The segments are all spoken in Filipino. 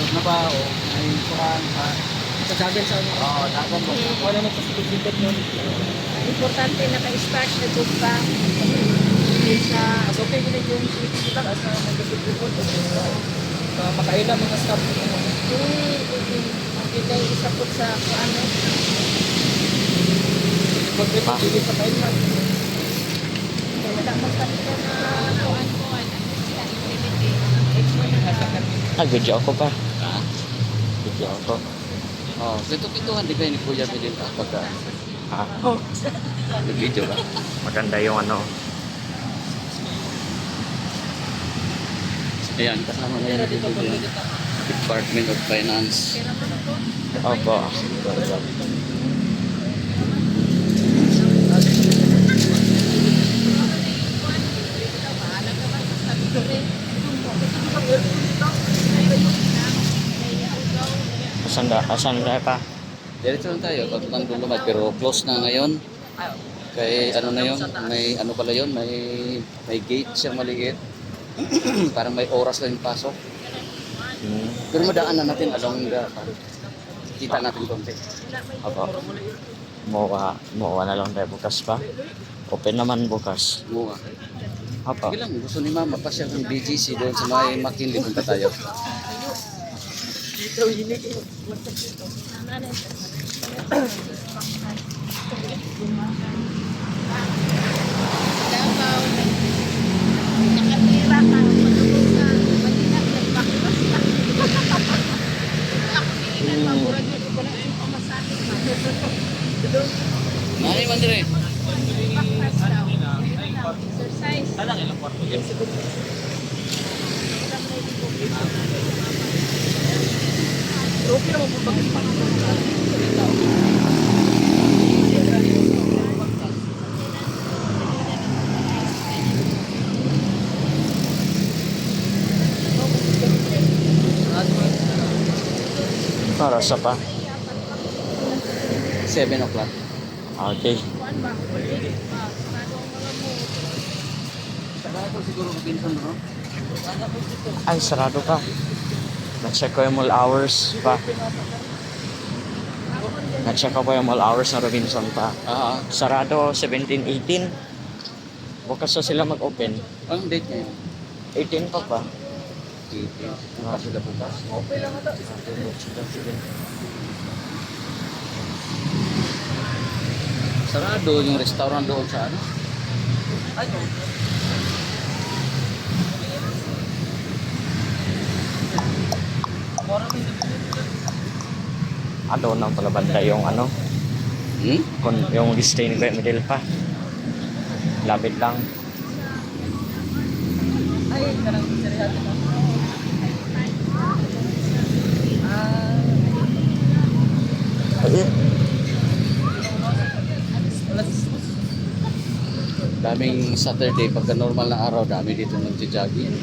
Na ba o ay kurang sa jagan sa dagan mo wala na posibilidad nun. Importante naka-start na good ka. Sa Mas okay gina yung kita asa nag-good report makaila mga staff kita isa po sa ano. pag report dili sa kaila. Wala magkakita na kuan. Video ako pa. Video ako. Oh, pito-pituhan di kayo ni Kuya Bilin pagka video ba? Maganda yung ano. Ayan, kasama na yan dito Department of Finance. Opo. Asan na pa? Diretso lang tayo, pagkatang Dulumad, pero close na ngayon. Kay ano na yun, may ano pala yun, may gate siyang maliit. Parang may oras lang yung pasok. Pero madaan na natin along the kita natin konti. Opo. Muwa na lang tayo bukas pa. Open naman bukas. Buwa. Opo. Sige lang, gusto ni Mama pa siya ng BGC doon sa may McKinley, punta tayo. Davao, nakatira ka, matulog ka, Manila, nagbakwas ka. Ako niinan, mabura nyo, ko na yung pamasahin ka. Mani man dire. Bakwas daw. Exercise. Okay naman po pag Para sa pa. 7 o'clock. Okay. Sarado siguro Robinson, no? Ay, sarado pa. Na-check ko yung mall hours pa. Na-check ko yung mall hours ng Robinson pa. Sarado 17-18. Bukas na sila mag-open. Anong date ngayon? 18 pa pa. Bukas sila bukas. Sarado yung restaurant doon sa ano? Ay, Doon lang pala banda yung ano. Yung display ni Kuya Miguel pa. Lapit lang. ay, karang serihat ito. Daming Saturday, pagka normal na araw, dami dito nagja-jogging.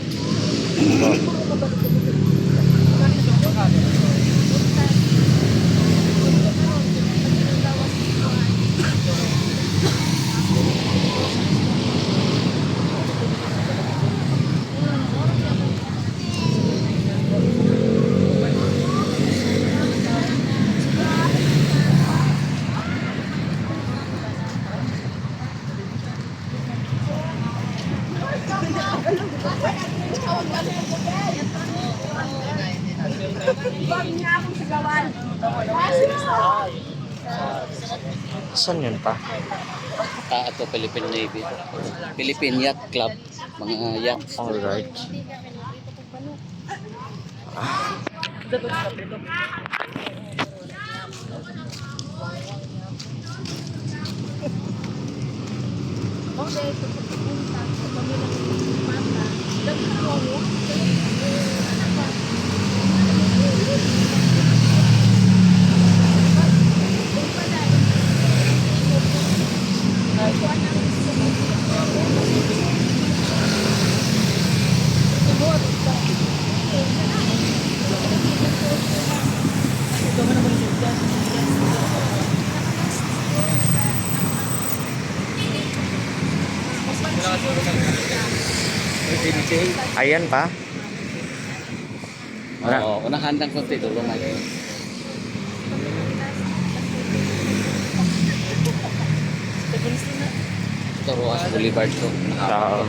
Saan yun pa? Ito Philippine Navy. Philippine Yacht Club. Mga yacht. Alright. Ayan pa. Wala. Oo, unang handang konti, Dolomite. Ito, Rojas Boulevard to. Oo.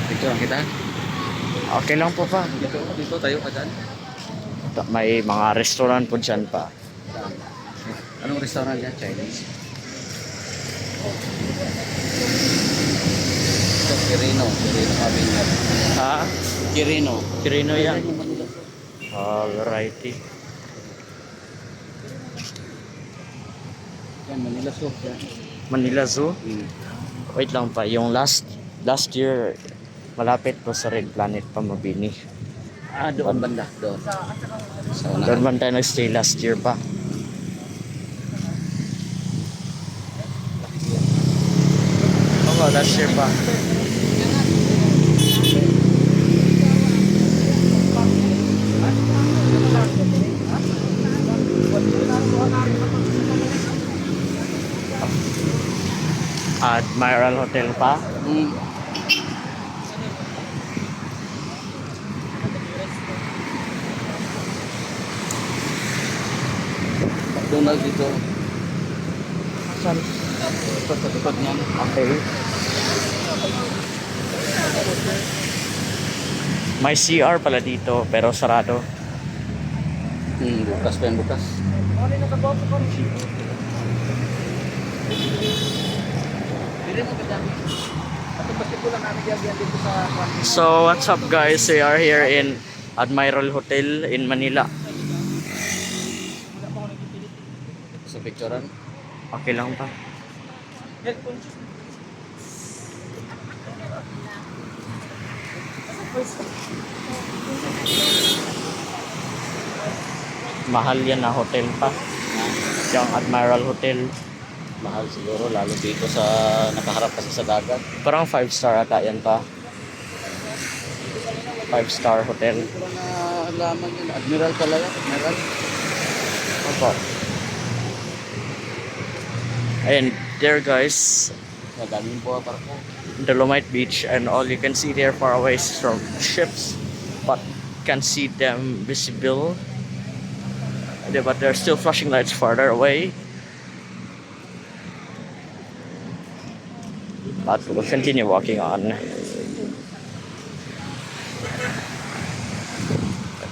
Picture lang kita. Okay lang po pa. Dito tayo ka dyan. May mga restaurant po dyan pa. Anong restaurant yan? Chinese? Ito, Kirino. Kirino Avenue. Ha? Kirino. Kirino yan. Alrighty. Yan, Manila Soup yan. Manila Zoo. Hmm. Wait lang pa. Yung last year, malapit po sa Red Planet pa Mabini. Ah, doon banda. Doon. Sa unahan. Doon man tayo nag-stay last year pa. Oo, last year pa. Admiral Hotel pa. Hmm. McDonald's dito. Saan? Ito sa tukod niyan. Okay. May CR pala dito pero sarado. Bukas pa yan, bukas. So what's up guys? We are here in Admiral Hotel in Manila. Sa picturean. Okay lang pa. Mahal yan na hotel pa. Yung Admiral Hotel. Mahal siguro, lalo dito sa nakaharap kasi sa dagat. Parang 5-star ata yan pa. 5-star hotel. Ito lang na alaman yun. Admiral pala yan. Admiral. Opo. And there guys, Madaming buha para ko. Dolomite Beach, and all you can see there far away is from ships, but can see them visible. But there are still flashing lights farther away. But we'll continue walking on.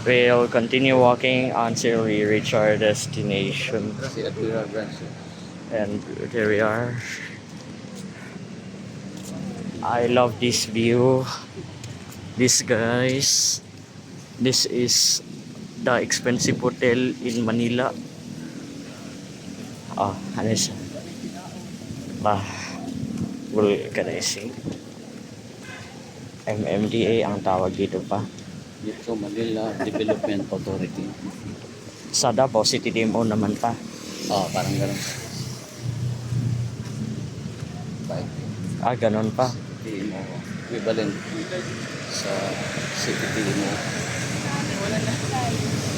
We'll continue walking until we reach our destination. Si Admiral Branch. And there we are. I love this view. This guys, this is the expensive hotel in Manila. Ano siya? Vulcanizing. MMDA ang tawag dito pa. Dito, Manila Development Authority. Sa Davao City DMO naman pa. Parang ganun. Bye. Ganun pa. DMO. equivalent sa CPT mo.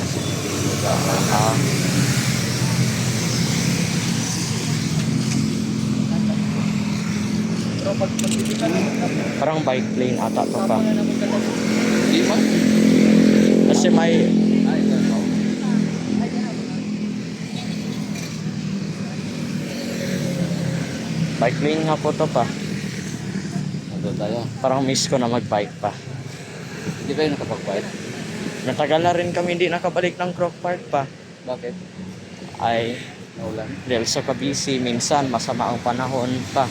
CPT mo ba? Parang bike lane ata to pa. Di man? Kasi may Ay, ito. bike lane nga po to pa. Ando tayo. Parang miss ko na mag-bike pa. Hindi kayo nakapag-bike? Natagal na rin kami hindi nakabalik ng Croc Park pa. Bakit? Ay, Naulan? dahil sa kabisi, minsan masama ang panahon pa.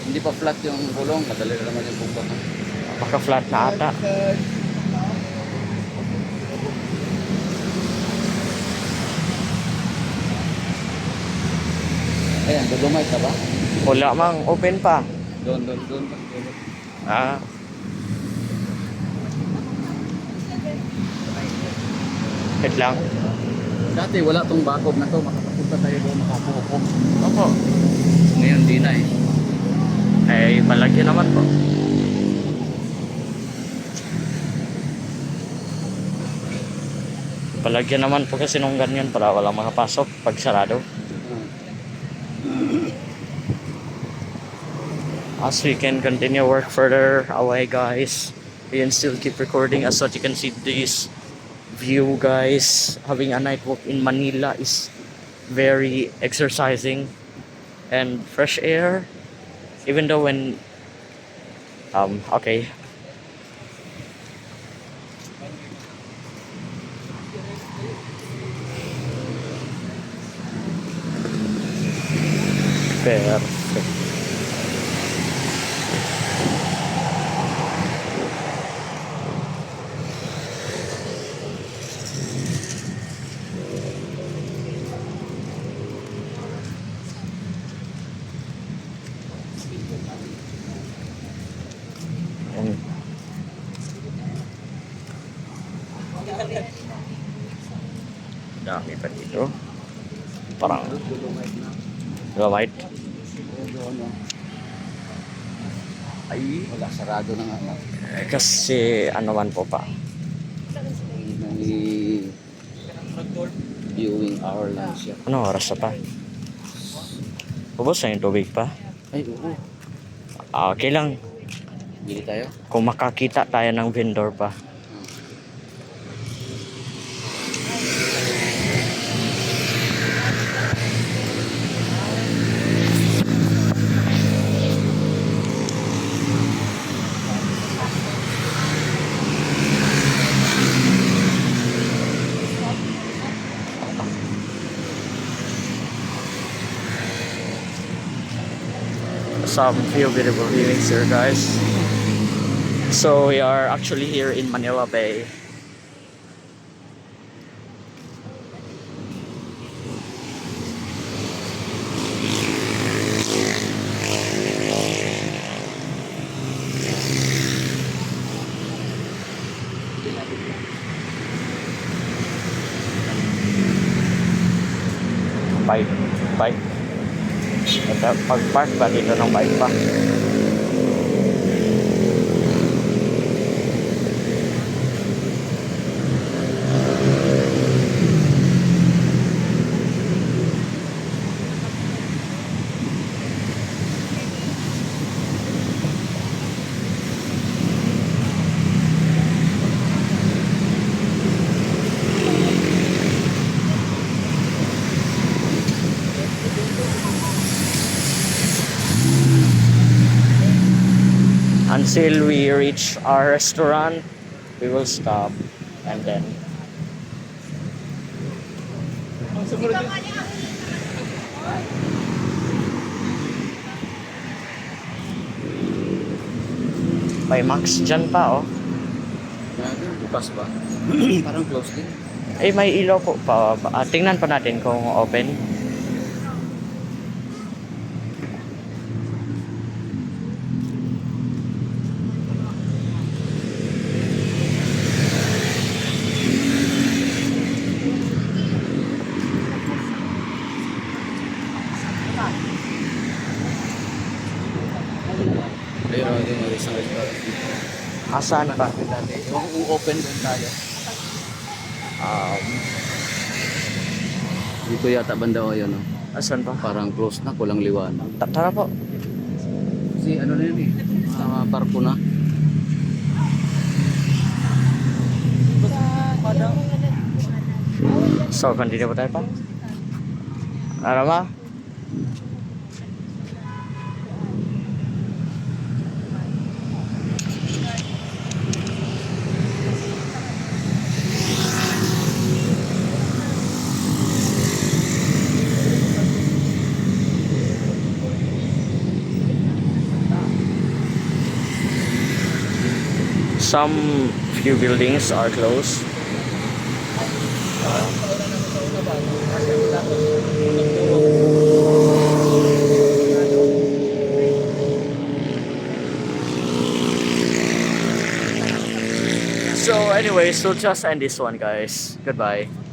Hindi pa flat yung gulong. Madali na naman yung bungkot. Baka flat na ata. Ayan, dudumay ka ba? Wala mang open pa. Doon. Ah. Wait lang. Dati wala tong bakob na to. Makapunta tayo doon makapuhupong. Opo. Ngayon di na eh. Ay, palagi naman po. Palagyan naman po kasi nung ganyan para walang makapasok pag sarado. As we can continue work further away, guys, we can still keep recording. As what you can see, this view, guys, having a night walk in Manila is very exercising and fresh air. Even though when okay. Perfect. Ayan. Dami pa dito. Parang lumait. Ay, wala. Sarado na nga. Kasi ano man po pa. May viewing hour lang siya. Ano oras na pa? Ubos na yung tubig pa. Ay, oo. Okay lang. Bili tayo. Kung makakita tayo ng vendor pa. Some few beautiful viewings here, guys. So we are actually here in Manila Bay. Bike. Ito, pag-park ba dito ng bike pa? Until we reach our restaurant, we will stop and then may Max dyan pa, oh. Bukas ba? Parang close din. Eh, may ilaw po pa. Tingnan pa natin kung open. Ayun. Saan pa? Yung open doon tayo. Um, Dito yata banda o yun, no? Asan pa? Parang close na, kulang liwanag. Tara po. Kasi ano na yun eh, barko na. So, continue po tayo pa? Ano ba? Some few buildings are closed. So anyways, we'll just end this one, guys. Goodbye.